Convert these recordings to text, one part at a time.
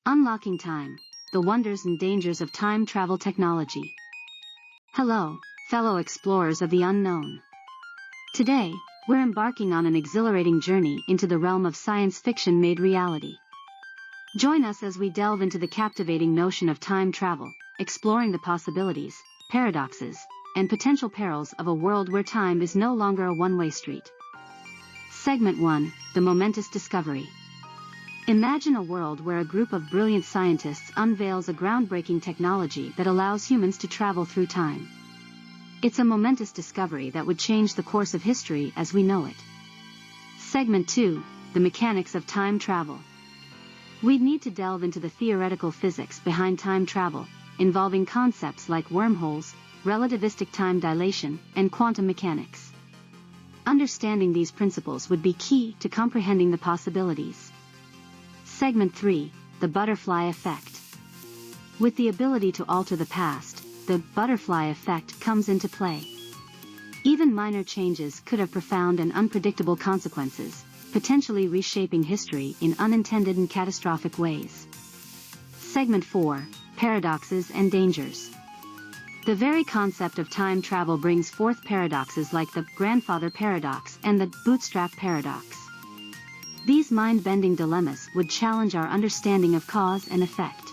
Unlocking Time, the wonders and dangers of time travel technology. Hello, fellow explorers of the unknown. Today, we're embarking on an exhilarating journey into the realm of science fiction made reality. Join us as we delve into the captivating notion of time travel, exploring the possibilities, paradoxes, and potential perils of a world where time is no longer a one-way street. Segment 1, The Momentous Discovery. Imagine a world where a group of brilliant scientists unveils a groundbreaking technology that allows humans to travel through time. It's a momentous discovery that would change the course of history as we know it. Segment 2, The Mechanics of Time Travel. We'd need to delve into the theoretical physics behind time travel, involving concepts like wormholes, relativistic time dilation, and quantum mechanics. Understanding these principles would be key to comprehending the possibilities. Segment 3, The Butterfly Effect. With the ability to alter the past, the butterfly effect comes into play. Even minor changes could have profound and unpredictable consequences, potentially reshaping history in unintended and catastrophic ways. Segment 4, Paradoxes and Dangers. The very concept of time travel brings forth paradoxes like the grandfather paradox and the bootstrap paradox. These mind-bending dilemmas would challenge our understanding of cause and effect.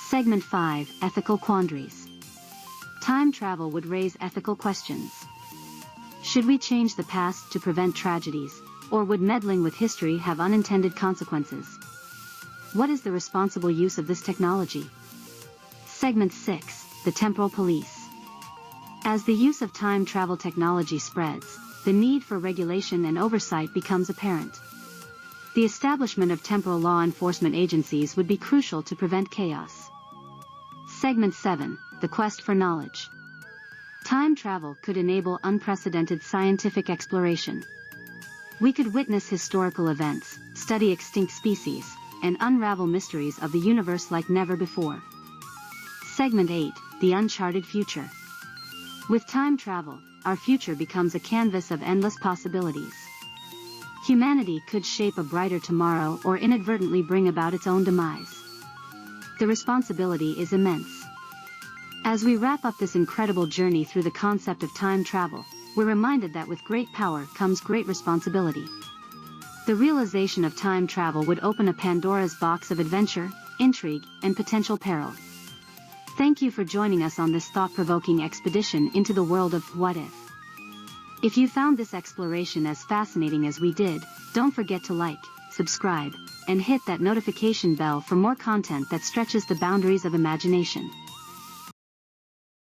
Segment 5, Ethical Quandaries. Time travel would raise ethical questions. Should we change the past to prevent tragedies, or would meddling with history have unintended consequences? What is the responsible use of this technology? Segment 6, The Temporal Police. As the use of time travel technology spreads, the need for regulation and oversight becomes apparent. The establishment of temporal law enforcement agencies would be crucial to prevent chaos. Segment 7, The Quest for Knowledge. Time travel could enable unprecedented scientific exploration. We could witness historical events, study extinct species, and unravel mysteries of the universe like never before. Segment 8, The Uncharted Future. With time travel, our future becomes a canvas of endless possibilities. Humanity could shape a brighter tomorrow or inadvertently bring about its own demise. The responsibility is immense. As we wrap up this incredible journey through the concept of time travel, we're reminded that with great power comes great responsibility. The realization of time travel would open a Pandora's box of adventure, intrigue, and potential peril. Thank you for joining us on this thought-provoking expedition into the world of what if. If you found this exploration as fascinating as we did, don't forget to like, subscribe, and hit that notification bell for more content that stretches the boundaries of imagination.